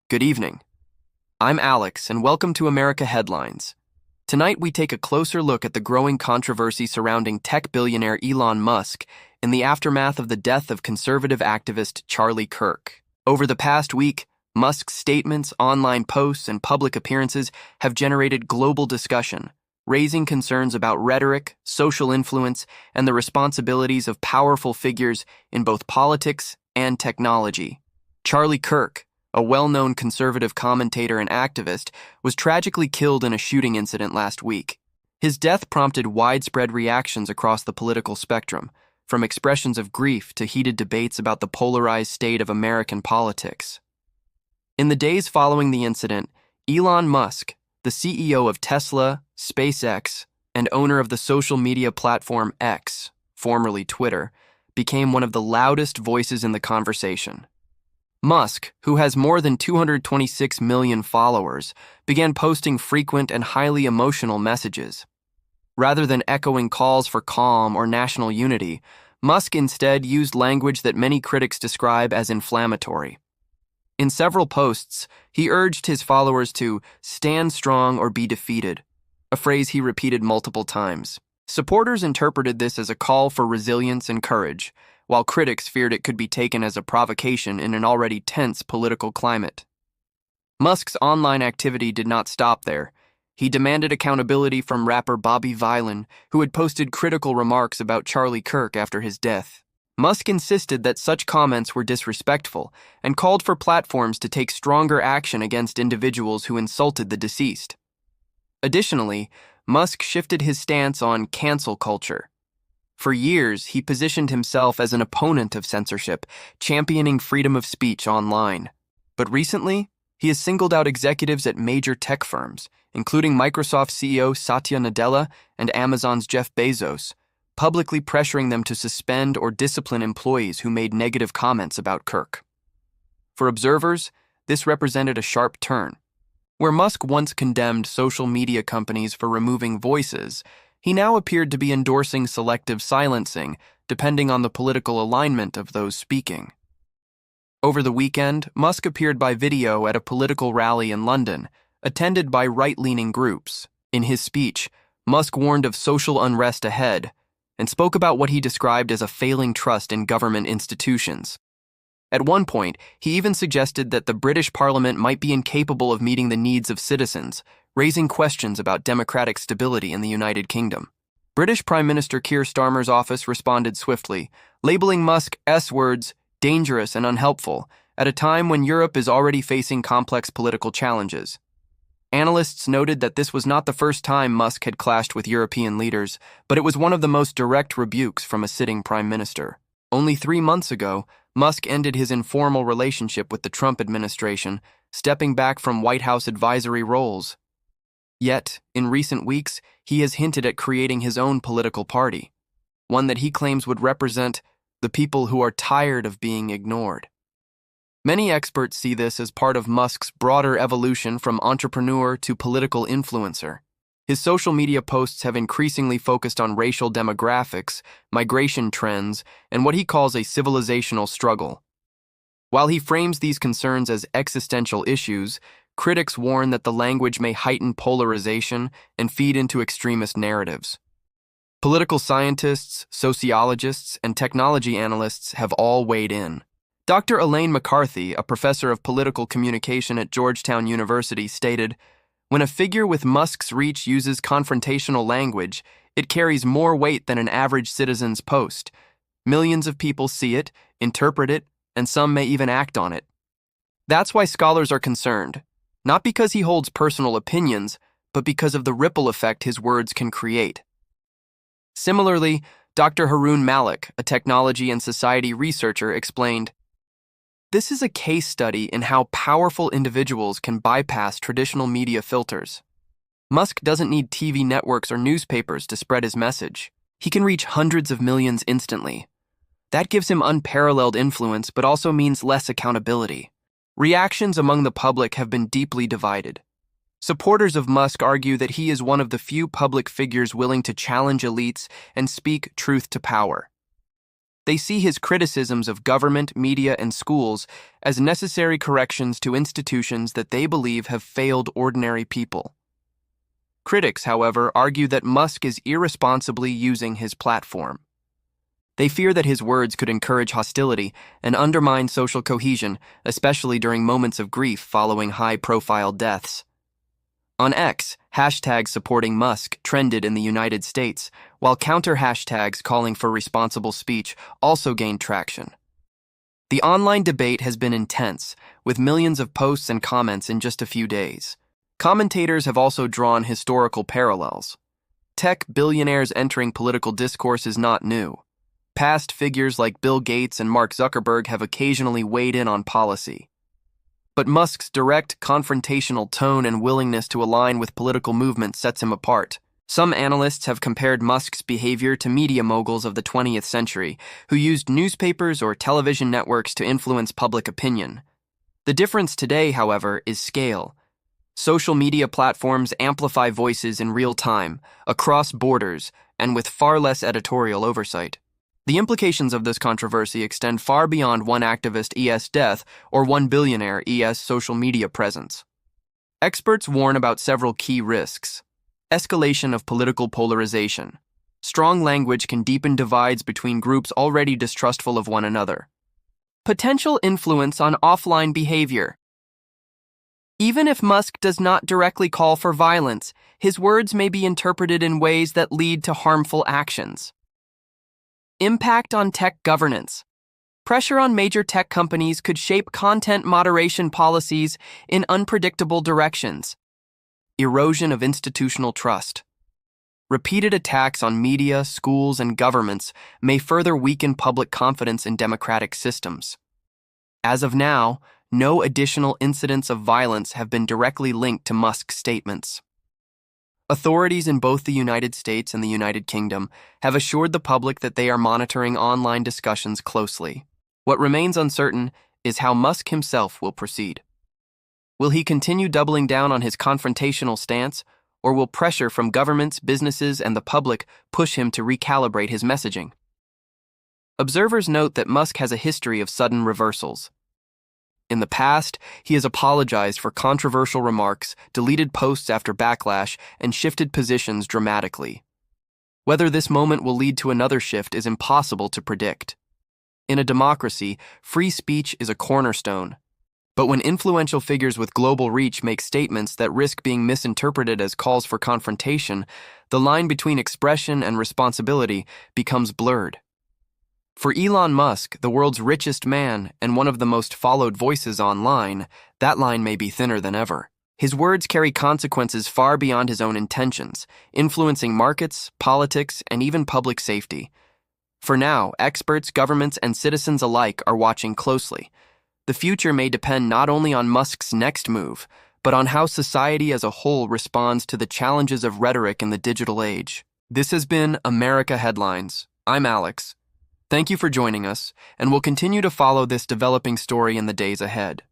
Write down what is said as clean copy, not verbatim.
Good evening. I'm Alex, and welcome to America Headlines. Tonight, we take a closer look at the growing controversy surrounding tech billionaire Elon Musk in the aftermath of the death of conservative activist Charlie Kirk. Over the past week, Musk's statements, online posts, and public appearances have generated global discussion, raising concerns about rhetoric, social influence, and the responsibilities of powerful figures in both politics and technology. Charlie Kirk, a well-known conservative commentator and activist, was tragically killed in a shooting incident last week. His death prompted widespread reactions across the political spectrum, from expressions of grief to heated debates about the polarized state of American politics. In the days following the incident, Elon Musk, the CEO of Tesla, SpaceX, and owner of the social media platform X, formerly Twitter, became one of the loudest voices in the conversation. Musk, who has more than 226 million followers, began posting frequent and highly emotional messages. Rather than echoing calls for calm or national unity, Musk instead used language that many critics describe as inflammatory. In several posts, he urged his followers to stand strong or be defeated, a phrase he repeated multiple times. Supporters interpreted this as a call for resilience and courage, while critics feared it could be taken as a provocation in an already tense political climate. Musk's online activity did not stop there. He demanded accountability from rapper Bobby Violin, who had posted critical remarks about Charlie Kirk after his death. Musk insisted that such comments were disrespectful and called for platforms to take stronger action against individuals who insulted the deceased. Additionally, Musk shifted his stance on cancel culture. For years, he positioned himself as an opponent of censorship, championing freedom of speech online. But recently, he has singled out executives at major tech firms, including Microsoft CEO Satya Nadella and Amazon's Jeff Bezos, publicly pressuring them to suspend or discipline employees who made negative comments about Kirk. For observers, this represented a sharp turn. Where Musk once condemned social media companies for removing voices, he now appeared to be endorsing selective silencing, depending on the political alignment of those speaking. Over the weekend, Musk appeared by video at a political rally in London, attended by right-leaning groups. In his speech, Musk warned of social unrest ahead and spoke about what he described as a failing trust in government institutions. At one point, he even suggested that the British Parliament might be incapable of meeting the needs of citizens, raising questions about democratic stability in the United Kingdom. British Prime Minister Keir Starmer's office responded swiftly, labeling Musk's S-words dangerous and unhelpful at a time when Europe is already facing complex political challenges. Analysts noted that this was not the first time Musk had clashed with European leaders, but it was one of the most direct rebukes from a sitting prime minister. Only 3 months ago, Musk ended his informal relationship with the Trump administration, stepping back from White House advisory roles. Yet, in recent weeks, he has hinted at creating his own political party, one that he claims would represent the people who are tired of being ignored. Many experts see this as part of Musk's broader evolution from entrepreneur to political influencer. His social media posts have increasingly focused on racial demographics, migration trends, and what he calls a civilizational struggle. While he frames these concerns as existential issues, critics warn that the language may heighten polarization and feed into extremist narratives. Political scientists, sociologists, and technology analysts have all weighed in. Dr. Elaine McCarthy, a professor of political communication at Georgetown University, stated, "When a figure with Musk's reach uses confrontational language, it carries more weight than an average citizen's post. Millions of people see it, interpret it, and some may even act on it. That's why scholars are concerned, not because he holds personal opinions, but because of the ripple effect his words can create." Similarly, Dr. Haroon Malik, a technology and society researcher, explained, "This is a case study in how powerful individuals can bypass traditional media filters. Musk doesn't need TV networks or newspapers to spread his message. He can reach hundreds of millions instantly. That gives him unparalleled influence, but also means less accountability." Reactions among the public have been deeply divided. Supporters of Musk argue that he is one of the few public figures willing to challenge elites and speak truth to power. They see his criticisms of government, media, and schools as necessary corrections to institutions that they believe have failed ordinary people. Critics, however, argue that Musk is irresponsibly using his platform. They fear that his words could encourage hostility and undermine social cohesion, especially during moments of grief following high-profile deaths. On X, hashtags supporting Musk trended in the United States, while counter-hashtags calling for responsible speech also gained traction. The online debate has been intense, with millions of posts and comments in just a few days. Commentators have also drawn historical parallels. Tech billionaires entering political discourse is not new. Past figures like Bill Gates and Mark Zuckerberg have occasionally weighed in on policy. But Musk's direct, confrontational tone and willingness to align with political movements sets him apart. Some analysts have compared Musk's behavior to media moguls of the 20th century, who used newspapers or television networks to influence public opinion. The difference today, however, is scale. Social media platforms amplify voices in real time, across borders, and with far less editorial oversight. The implications of this controversy extend far beyond one activist ES death or one billionaire ES social media presence. Experts warn about several key risks. Escalation of political polarization. Strong language can deepen divides between groups already distrustful of one another. Potential influence on offline behavior. Even if Musk does not directly call for violence, his words may be interpreted in ways that lead to harmful actions. Impact on tech governance. Pressure on major tech companies could shape content moderation policies in unpredictable directions. Erosion of institutional trust. Repeated attacks on media, schools, and governments may further weaken public confidence in democratic systems. As of now, no additional incidents of violence have been directly linked to Musk's statements. Authorities in both the United States and the United Kingdom have assured the public that they are monitoring online discussions closely. What remains uncertain is how Musk himself will proceed. Will he continue doubling down on his confrontational stance, or will pressure from governments, businesses, and the public push him to recalibrate his messaging? Observers note that Musk has a history of sudden reversals. In the past, he has apologized for controversial remarks, deleted posts after backlash, and shifted positions dramatically. Whether this moment will lead to another shift is impossible to predict. In a democracy, free speech is a cornerstone. But when influential figures with global reach make statements that risk being misinterpreted as calls for confrontation, the line between expression and responsibility becomes blurred. For Elon Musk, the world's richest man and one of the most followed voices online, that line may be thinner than ever. His words carry consequences far beyond his own intentions, influencing markets, politics, and even public safety. For now, experts, governments, and citizens alike are watching closely. The future may depend not only on Musk's next move, but on how society as a whole responds to the challenges of rhetoric in the digital age. This has been America Headlines. I'm Alex. Thank you for joining us, and we'll continue to follow this developing story in the days ahead.